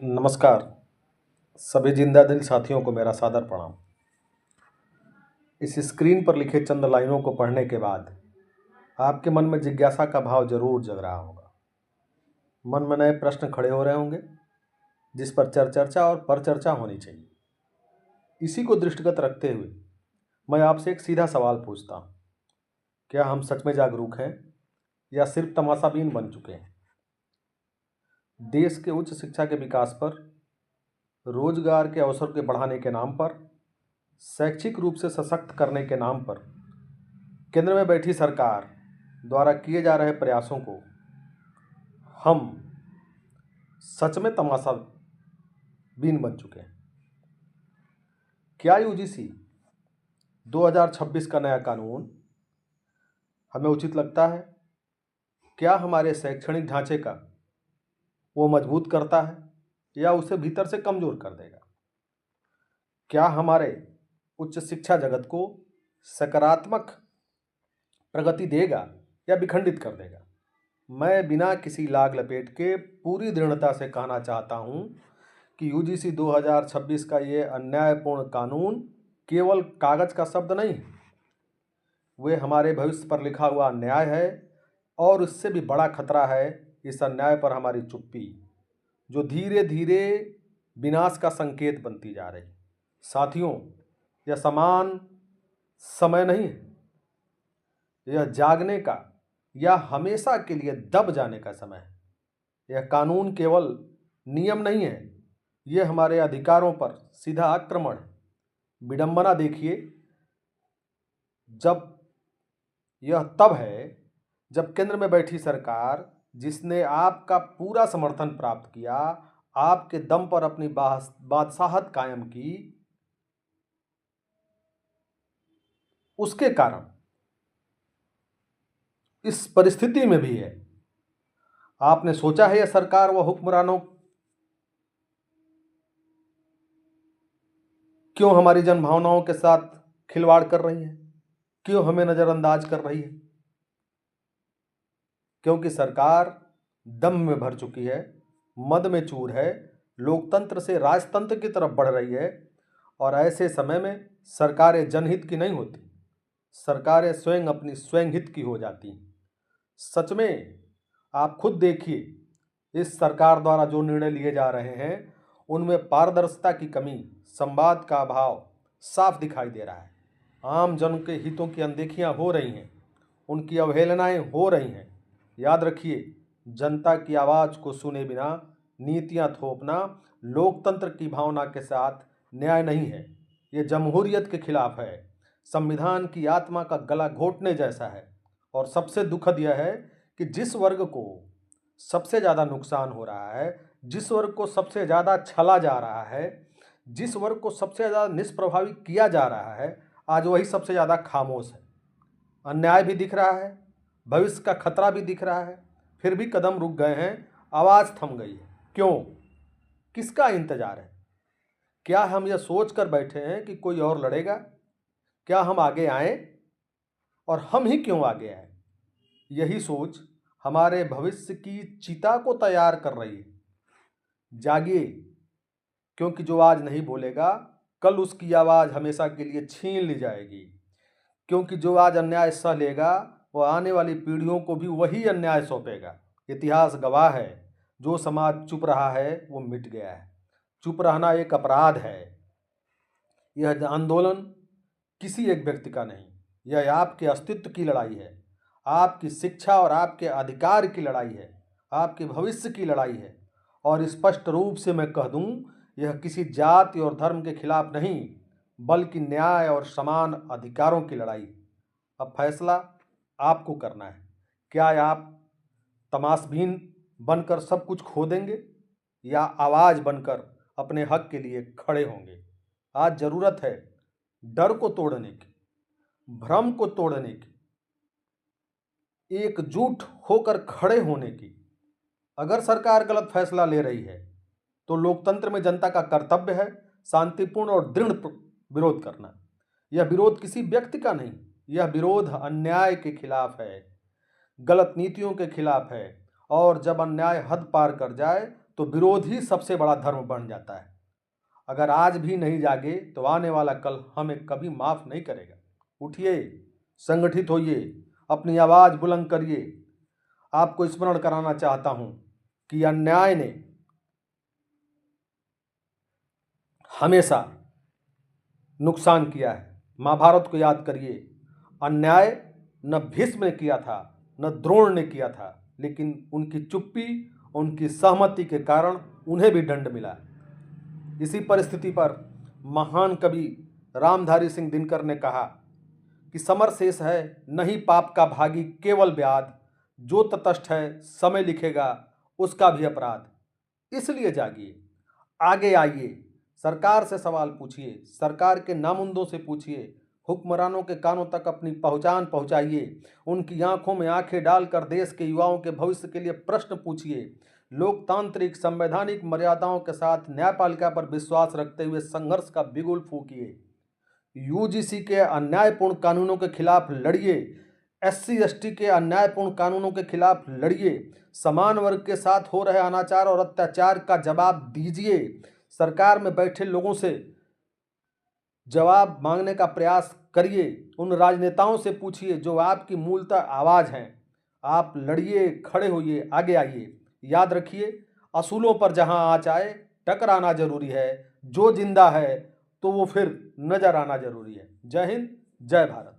नमस्कार। सभी जिंदा दिल साथियों को मेरा सादर प्रणाम। इस स्क्रीन पर लिखे चंद लाइनों को पढ़ने के बाद आपके मन में जिज्ञासा का भाव जरूर जग रहा होगा। मन में नए प्रश्न खड़े हो रहे होंगे जिस पर चर्चा और परिचर्चा होनी चाहिए। इसी को दृष्टिगत रखते हुए मैं आपसे एक सीधा सवाल पूछता हूँ, क्या हम सच में जागरूक हैं या सिर्फ तमाशाबीन बन चुके हैं? देश के उच्च शिक्षा के विकास पर, रोजगार के अवसर के बढ़ाने के नाम पर, शैक्षिक रूप से सशक्त करने के नाम पर केंद्र में बैठी सरकार द्वारा किए जा रहे प्रयासों को हम सच में तमाशाबीन बन चुके हैं। क्या यूजीसी 2026 का नया कानून हमें उचित लगता है? क्या हमारे शैक्षणिक ढांचे का वो मजबूत करता है या उसे भीतर से कमजोर कर देगा? क्या हमारे उच्च शिक्षा जगत को सकारात्मक प्रगति देगा या विखंडित कर देगा? मैं बिना किसी लाग लपेट के पूरी दृढ़ता से कहना चाहता हूं कि यूजीसी 2026 का ये अन्यायपूर्ण कानून केवल कागज का शब्द नहीं, वे हमारे भविष्य पर लिखा हुआ अन्याय है। और उससे भी बड़ा खतरा है इस अन्याय पर हमारी चुप्पी, जो धीरे धीरे विनाश का संकेत बनती जा रही। साथियों, यह समान समय नहीं है, यह जागने का या हमेशा के लिए दब जाने का समय है। यह कानून केवल नियम नहीं है, यह हमारे अधिकारों पर सीधा आक्रमण है। विडंबना देखिए, जब यह तब है जब केंद्र में बैठी सरकार, जिसने आपका पूरा समर्थन प्राप्त किया, आपके दम पर अपनी बादशाहत कायम की, उसके कारण इस परिस्थिति में भी है। आपने सोचा है यह सरकार व हुक्मरानों क्यों हमारी जन भावनाओं के साथ खिलवाड़ कर रही है? क्यों हमें नजरअंदाज कर रही है? क्योंकि सरकार दम में भर चुकी है, मद में चूर है, लोकतंत्र से राजतंत्र की तरफ बढ़ रही है। और ऐसे समय में सरकारें जनहित की नहीं होती, सरकारें स्वयं अपनी स्वयं हित की हो जाती हैं। सच में आप खुद देखिए, इस सरकार द्वारा जो निर्णय लिए जा रहे हैं उनमें पारदर्शिता की कमी, संवाद का अभाव साफ दिखाई दे रहा है। आम जन के हितों की अनदेखियां हो रही हैं, उनकी अवहेलनाएं हो रही हैं। याद रखिए, जनता की आवाज़ को सुने बिना नीतियां थोपना लोकतंत्र की भावना के साथ न्याय नहीं है, ये जमहूरियत के खिलाफ है, संविधान की आत्मा का गला घोटने जैसा है। और सबसे दुखद यह है कि जिस वर्ग को सबसे ज़्यादा नुकसान हो रहा है, जिस वर्ग को सबसे ज़्यादा छला जा रहा है, जिस वर्ग को सबसे ज़्यादा निष्प्रभावी किया जा रहा है, आज वही सबसे ज़्यादा खामोश है। अन्याय भी दिख रहा है, भविष्य का खतरा भी दिख रहा है, फिर भी कदम रुक गए हैं, आवाज़ थम गई है। क्यों? किसका इंतजार है? क्या हम यह सोच कर बैठे हैं कि कोई और लड़ेगा? क्या हम आगे आए? और हम ही क्यों आगे आए? यही सोच हमारे भविष्य की चिता को तैयार कर रही है। जागिए, क्योंकि जो आज नहीं बोलेगा, कल उसकी आवाज़ हमेशा के लिए छीन ली जाएगी। क्योंकि जो आज अन्याय सह लेगा, वह आने वाली पीढ़ियों को भी वही अन्याय सौंपेगा। इतिहास गवाह है, जो समाज चुप रहा है वो मिट गया है। चुप रहना एक अपराध है। यह आंदोलन किसी एक व्यक्ति का नहीं, यह आपके अस्तित्व की लड़ाई है, आपकी शिक्षा और आपके अधिकार की लड़ाई है, आपके भविष्य की लड़ाई है। और स्पष्ट रूप से मैं कह दूं, यह किसी जाति और धर्म के खिलाफ नहीं, बल्कि न्याय और समान अधिकारों की लड़ाई। अब फैसला आपको करना है। क्या आप तमाशबीन बनकर सब कुछ खो देंगे या आवाज़ बनकर अपने हक के लिए खड़े होंगे? आज ज़रूरत है डर को तोड़ने की, भ्रम को तोड़ने की, एकजुट होकर खड़े होने की। अगर सरकार गलत फैसला ले रही है तो लोकतंत्र में जनता का कर्तव्य है शांतिपूर्ण और दृढ़ विरोध करना। यह विरोध किसी व्यक्ति का नहीं, यह विरोध अन्याय के खिलाफ है, गलत नीतियों के खिलाफ है। और जब अन्याय हद पार कर जाए तो विरोध ही सबसे बड़ा धर्म बन जाता है। अगर आज भी नहीं जागे तो आने वाला कल हमें कभी माफ नहीं करेगा। उठिए, संगठित होइए, अपनी आवाज बुलंद करिए। आपको स्मरण कराना चाहता हूं कि अन्याय ने हमेशा नुकसान किया है। महाभारत को याद करिए, अन्याय न भीष्म ने किया था, न द्रोण ने किया था, लेकिन उनकी चुप्पी, उनकी सहमति के कारण उन्हें भी दंड मिला। इसी परिस्थिति पर महान कवि रामधारी सिंह दिनकर ने कहा कि समर शेष है नहीं पाप का भागी केवल व्याध, जो तटस्थ है समय लिखेगा उसका भी अपराध। इसलिए जागिए, आगे आइए, सरकार से सवाल पूछिए, सरकार के नामुंदों से पूछिए, हुक्मरानों के कानों तक अपनी पहचान पहुंचाइए, उनकी आंखों में आंखें डालकर देश के युवाओं के भविष्य के लिए प्रश्न पूछिए। लोकतांत्रिक संवैधानिक मर्यादाओं के साथ न्यायपालिका पर विश्वास रखते हुए संघर्ष का बिगुल फूंकिए। यूजीसी के अन्यायपूर्ण कानूनों के खिलाफ लड़िए, एससी एसटी के अन्यायपूर्ण कानूनों के खिलाफ लड़िए, समान वर्ग के साथ हो रहे अनाचार और अत्याचार का जवाब दीजिए। सरकार में बैठे लोगों से जवाब मांगने का प्रयास करिए, उन राजनेताओं से पूछिए जो आपकी मूलतः आवाज हैं। आप लड़िए, खड़े होइए, आगे आइए। याद रखिए, असूलों पर जहां आँच आए टकराना जरूरी है, जो जिंदा है तो वो फिर नजर आना जरूरी है। जय हिंद, जय भारत।